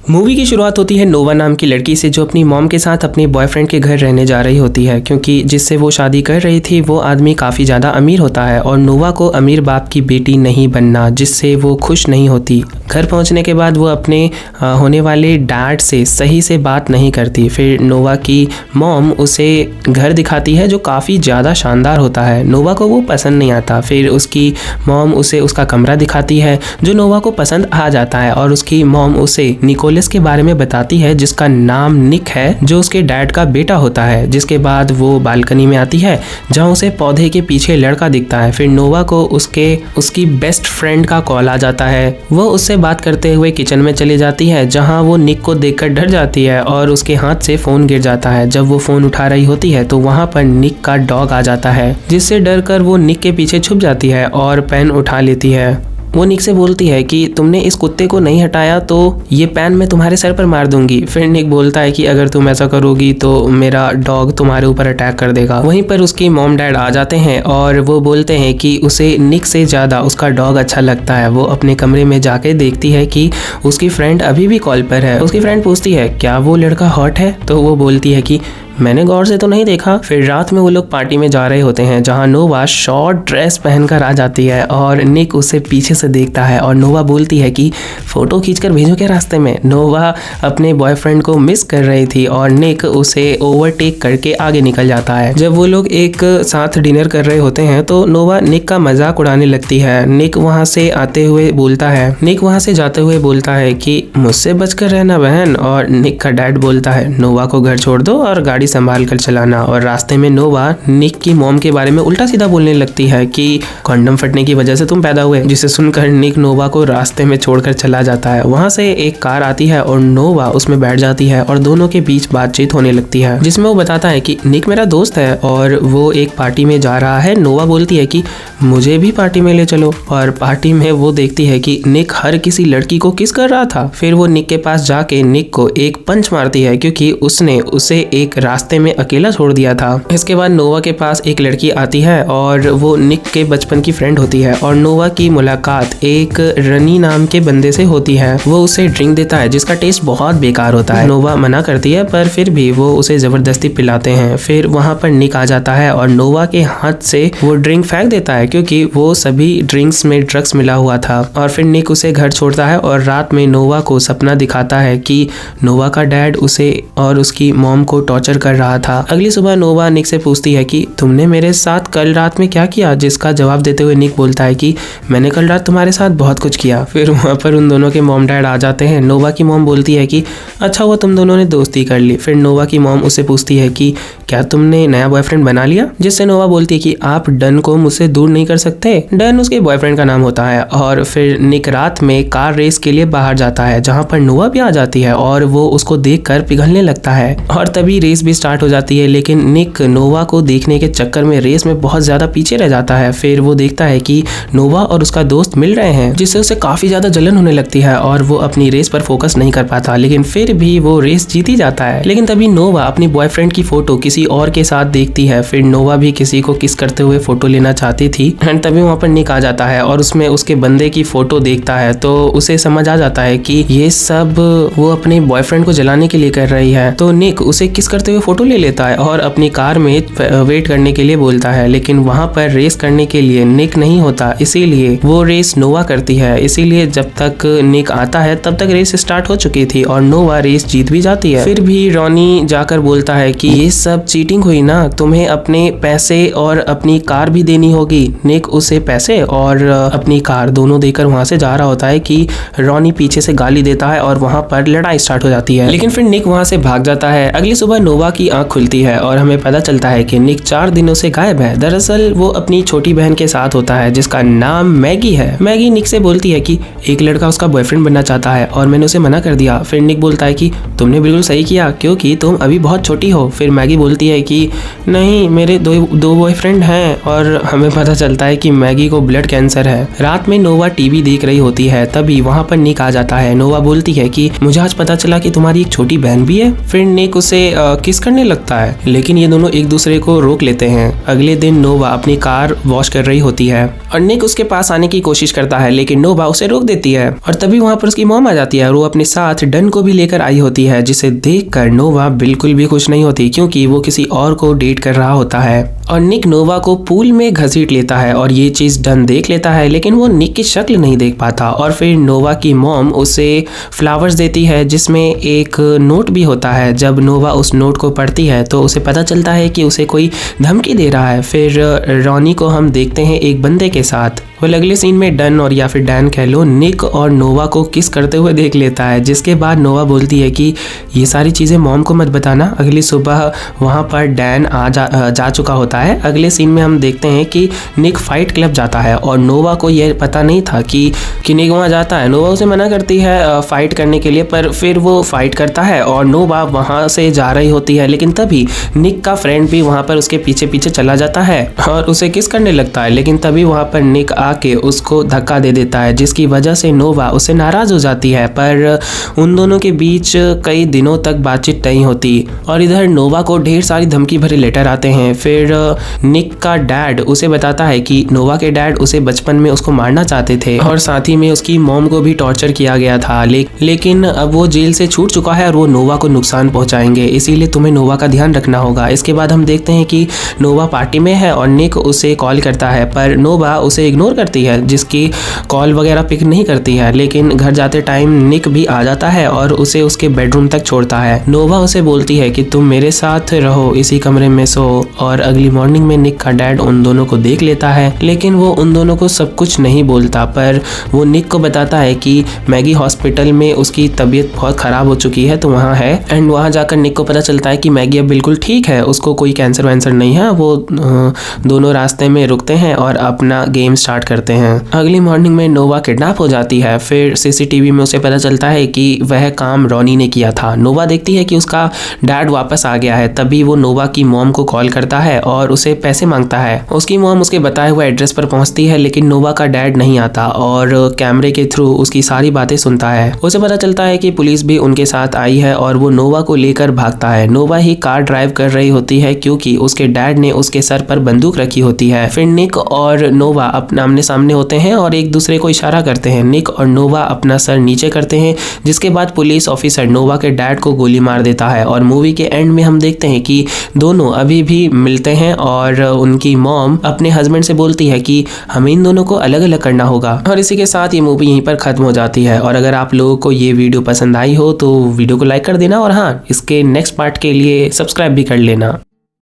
Movie की शुरुआत होती है नोवा नाम की लड़की से, जो अपनी मॉम के साथ अपने बॉयफ्रेंड के घर रहने जा रही होती है, क्योंकि जिससे वो शादी कर रही थी वो आदमी काफ़ी ज़्यादा अमीर होता है और नोवा को अमीर बाप की बेटी नहीं बनना, जिससे वो खुश नहीं होती। घर पहुंचने के बाद वो अपने होने वाले डैड से सही से बात नहीं करती। फिर नोवा की मॉम उसे घर दिखाती है जो काफ़ी ज़्यादा शानदार होता है। नोवा को वो पसंद नहीं आता। फिर उसकी मॉम उसे उसका कमरा दिखाती है जो नोवा को पसंद आ जाता है और उसकी मॉम उसे निकोलस के बारे में बताती है जिसका नाम निक है, जो उसके डैड का बेटा होता है। जिसके बाद वो बालकनी में आती है जहां उसे पौधे के पीछे लड़का दिखता है। फिर नोवा को उसकी बेस्ट फ्रेंड का कॉल आ जाता है। वो उससे बात करते हुए किचन में चली जाती है जहां वो निक को देखकर डर जाती है और उसके हाथ से फोन गिर जाता है। जब वो फोन उठा रही होती है तो वहां पर निक का डॉग आ जाता है, जिससे डर कर वो निक के पीछे छुप जाती है और पेन उठा लेती है। वो निक से बोलती है कि तुमने इस कुत्ते को नहीं हटाया तो ये पेन मैं तुम्हारे सर पर मार दूंगी। फिर निक बोलता है कि अगर तुम ऐसा करोगी तो मेरा डॉग तुम्हारे ऊपर अटैक कर देगा। वहीं पर उसकी मॉम डैड आ जाते हैं और वो बोलते हैं कि उसे निक से ज़्यादा उसका डॉग अच्छा लगता है। वो अपने कमरे में जाके देखती है कि उसकी फ्रेंड अभी भी कॉल पर है। उसकी फ्रेंड पूछती है क्या वो लड़का हॉट है, तो वो बोलती है कि मैंने गौर से तो नहीं देखा। फिर रात में वो लोग पार्टी में जा रहे होते हैं जहां नोवा शॉर्ट ड्रेस पहनकर आ जाती है और निक उसे पीछे से देखता है और नोवा बोलती है कि फोटो खींचकर भेजो क्या रास्ते में। नोवा अपने बॉयफ्रेंड को मिस कर रही थी और निक उसे ओवरटेक करके आगे निकल जाता है। जब वो लोग एक साथ डिनर कर रहे होते हैं तो नोवा निक का मजाक उड़ाने लगती है। निक वहां से जाते हुए बोलता है कि मुझसे बचकर रहना बहन। और निक का डैड बोलता है नोवा को घर छोड़ दो और गाड़ी संभाल कर चलाना। और रास्ते में नोवा निक की मॉम के बारे में उल्टा सीधा बोलने लगती है कि कंडोम फटने की वजह से तुम पैदा हुए, जिसे सुनकर निक नोवा को रास्ते में छोड़कर चला जाता है। वहां से एक कार आती है और नोवा उसमें बैठ जाती है और दोनों के बीच बातचीत होने लगती है, जिसमें वो बताता है कि निक मेरा दोस्त है और वो एक पार्टी में जा रहा है। नोवा बोलती है कि मुझे भी पार्टी में ले चलो। और पार्टी में वो देखती है कि निक हर किसी लड़की को किस कर रहा था। फिर वो निक के पास जाके निक को एक पंच मारती है क्योंकि उसने उसे एक रास्ते में अकेला छोड़ दिया था। इसके बाद नोवा के पास एक लड़की आती है और वो निक के बचपन की फ्रेंड होती है और नोवा की मुलाकात एक रनी नाम के बंदे से होती है। वो उसे ड्रिंक देता है जिसका टेस्ट बहुत बेकार होता है। नोवा मना करती है पर फिर भी वो उसे जबरदस्ती पिलाते हैं। फिर वहां पर निक आ जाता है और नोवा के हाथ से वो ड्रिंक फेंक देता है क्योंकि वो सभी ड्रिंक्स में ड्रग्स मिला हुआ था। और फिर निक उसे घर छोड़ता है और रात में नोवा को सपना दिखाता है कि नोवा का डैड उसे और उसकी मॉम को टॉर्चर कर रहा था। अगली सुबह नोवा निक से पूछती है कि तुमने मेरे साथ कल रात में क्या किया, जिसका जवाब देते हुए निक बोलता है कि मैंने कल रात तुम्हारे साथ बहुत कुछ किया। फिर वहां पर उन दोनों के मॉम डैड आ जाते हैं। नोवा की मॉम बोलती है कि अच्छा हुआ तुम दोनों ने दोस्ती कर ली। फिर नोवा की मॉम उसे पूछती है कि क्या तुमने नया बॉयफ्रेंड बना लिया, जिससे नोवा बोलती है कि आप डन को मुझसे दूर नहीं कर सकते। डन उसके बॉयफ्रेंड का नाम होता है। और फिर निक रात में कार रेस के लिए बाहर जाता है जहां पर नोवा भी आ जाती है और वो उसको देखकर पिघलने लगता है और तभी रेस भी स्टार्ट हो जाती है। लेकिन निक नोवा को देखने के चक्कर में रेस में बहुत ज्यादा पीछे रह जाता है। फिर वो देखता है कि नोवा और उसका दोस्त मिल रहे हैं, जिससे उसे काफी ज्यादा जलन होने लगती है और वो अपनी रेस पर फोकस नहीं कर पाता। लेकिन फिर भी वो रेस जीत ही जाता है। लेकिन तभी नोवा अपनी बॉयफ्रेंड की फोटो किसी और के साथ देखती है। फिर नोवा भी किसी को किस करते हुए फोटो लेना चाहती थी एंड तभी वहां पर निक आ जाता है और उसमें उसके बंदे की फोटो देखता है तो उसे समझ आ जाता है कि ये सब वो अपने बॉयफ्रेंड को जलाने के लिए कर रही है। तो निक उसे किस करते हुए फोटो ले लेता है और अपनी कार में वेट करने के लिए बोलता है। लेकिन वहां पर रेस करने के लिए निक नहीं होता, इसीलिए वो रेस नोवा करती है। इसीलिए जब तक निक आता है तब तक रेस स्टार्ट हो चुकी थी और नोवा रेस जीत भी जाती है। फिर भी रॉनी जाकर बोलता है कि ये सब चीटिंग हुई ना, तुम्हें अपने पैसे और अपनी कार भी देनी होगी। निक उसे पैसे और अपनी कार दोनों देकर वहां से जा रहा होता है कि रॉनी पीछे से गाली देता है और वहां पर लड़ाई स्टार्ट हो जाती है। लेकिन फिर निक वहां से भाग जाता है। अगली सुबह नोवा की आंख खुलती है और हमें पता चलता है कि निक 4 दिनों से गायब है। दरअसल वो अपनी छोटी बहन के साथ होता है जिसका नाम मैगी है। मैगी निक से बोलती है कि एक लड़का उसका बॉयफ्रेंड बनना चाहता है और मैंने उसे मना कर दिया। फिर निक बोलता है कि तुमने बिल्कुल सही किया क्योंकि तुम अभी बहुत छोटी हो। फिर मैगी बोलती है कि नहीं, मेरे दो बॉयफ्रेंड हैं। और हमें पता चलता है कि मैगी को ब्लड कैंसर है। रात में नोवा टीवी देख रही होती है, तभी वहां पर निक आ जाता है। नोवा बोलती है कि मुझे आज पता चला कि तुम्हारी एक छोटी बहन भी है। फिर निक उसे किस किस करने लगता है, लेकिन ये दोनों एक दूसरे को रोक लेते हैं। अगले दिन नोवा अपनी कार वॉश कर रही होती है और निक उसके पास आने की कोशिश करता है, लेकिन नोवा उसे रोक देती है और तभी वहाँ पर उसकी मॉम आ जाती है और वो अपने साथ डन को भी लेकर आई होती है, जिसे देखकर नोवा बिल्कुल भी खुश नहीं होती क्योंकि वो किसी और को डेट कर रहा होता है। और निक नोवा को पूल में घसीट लेता है और ये चीज डन देख लेता है, लेकिन वो निक की शक्ल नहीं देख पाता। और फिर नोवा की मॉम उसे फ्लावर्स देती है जिसमें एक नोट भी होता है। जब नोवा उस नोट को पढ़ती है तो उसे पता चलता है कि उसे कोई धमकी दे रहा है। फिर रॉनी को हम देखते हैं एक बंदे के साथ। वह अगले सीन में डन और या फिर डैन कह लो, निक और नोवा को किस करते हुए देख लेता है, जिसके बाद नोवा बोलती है कि ये सारी चीज़ें मॉम को मत बताना। अगली सुबह वहाँ पर डैन जा चुका होता है। अगले सीन में हम देखते हैं कि निक फाइट क्लब जाता है और नोवा को यह पता नहीं था कि निक वहाँ जाता है। नोवा उसे मना करती है फाइट करने के लिए, पर फिर वो फाइट करता है और नोवा वहाँ से जा रही होती है, लेकिन तभी निक का फ्रेंड भी वहाँ पर उसके पीछे पीछे चला जाता है और उसे किस करने लगता है, लेकिन तभी वहाँ पर निक आके उसको धक्का दे देता है, जिसकी वजह से नोवा उससे नाराज हो जाती है। पर उन दोनों के बीच कई दिनों तक बातचीत नहीं होती और इधर नोवा को ढेर सारी धमकी भरे लेटर आते हैं। फिर निक का डैड उसे बताता है कि नोवा के डैड उसे बचपन में उसको मारना चाहते थे और साथ ही में उसकी मॉम को भी टॉर्चर किया गया था, लेकिन अब वो जेल से छूट चुका है और वो नोवा को नुकसान पहुंचाएंगे, इसीलिए तुम्हें नोवा का ध्यान रखना होगा। इसके बाद हम देखते हैं कि नोवा पार्टी में है और निक उसे कॉल करता है, पर नोवा उसे इग्नोर करती है, जिसकी कॉल वगैरह पिक नहीं करती है। लेकिन घर जाते टाइम निक भी आ जाता है और उसे उसके बेडरूम तक छोड़ता है। नोवा उसे बोलती है कि तुम मेरे साथ रहो, इसी कमरे में सो। और अगली मॉर्निंग में निक का डैड उन दोनों को देख लेता है, लेकिन वो उन दोनों को सब कुछ नहीं बोलता, पर वो निक को बताता है कि मैगी हॉस्पिटल में उसकी तबीयत बहुत खराब हो चुकी है तो वहाँ है। एंड वहाँ जाकर निक को पता चलता है कि मैगी अब बिल्कुल ठीक है, उसको कोई कैंसर वैंसर नहीं है। वो दोनों रास्ते में रुकते हैं और अपना गेम स्टार्ट करते हैं। अगली मॉर्निंग में नोवा किडनैप हो जाती है। फिर सीसीटीवी में उसे पता चलता है कि वह काम रॉनी ने किया था। नोवा देखती है कि उसका डैड वापस आ गया है, तभी वो नोवा की मॉम को कॉल करता है और उसे पैसे मांगता है। उसकी मॉम उसके बताए हुए एड्रेस पर पहुंचती है, लेकिन नोवा का डैड नहीं आता और कैमरे के थ्रू उसकी सारी बातें सुनता है। उसे पता चलता है कि पुलिस भी उनके साथ आई है और वो नोवा को लेकर भागता है। नोवा ही कार ड्राइव कर रही होती है क्योंकि उसके डैड ने उसके सर पर बंदूक रखी होती है। फिर निक और नोवा अपने आमने सामने होते हैं और एक दूसरे को इशारा करते हैं। निक और नोवा अपना सर नीचे करते हैं, जिसके बाद पुलिस ऑफिसर नोवा के डैड को गोली मार देता है। और मूवी के एंड में हम देखते हैं कि दोनों अभी भी मिलते हैं और उनकी मॉम अपने हस्बैंड से बोलती है कि हमें इन दोनों को अलग अलग करना होगा। और इसी के साथ ये मूवी यहीं पर खत्म हो जाती है। और अगर आप लोगों को ये वीडियो पसंद आई हो तो वीडियो को लाइक कर देना और हाँ, इसके नेक्स्ट पार्ट के लिए सब्सक्राइब भी कर लेना।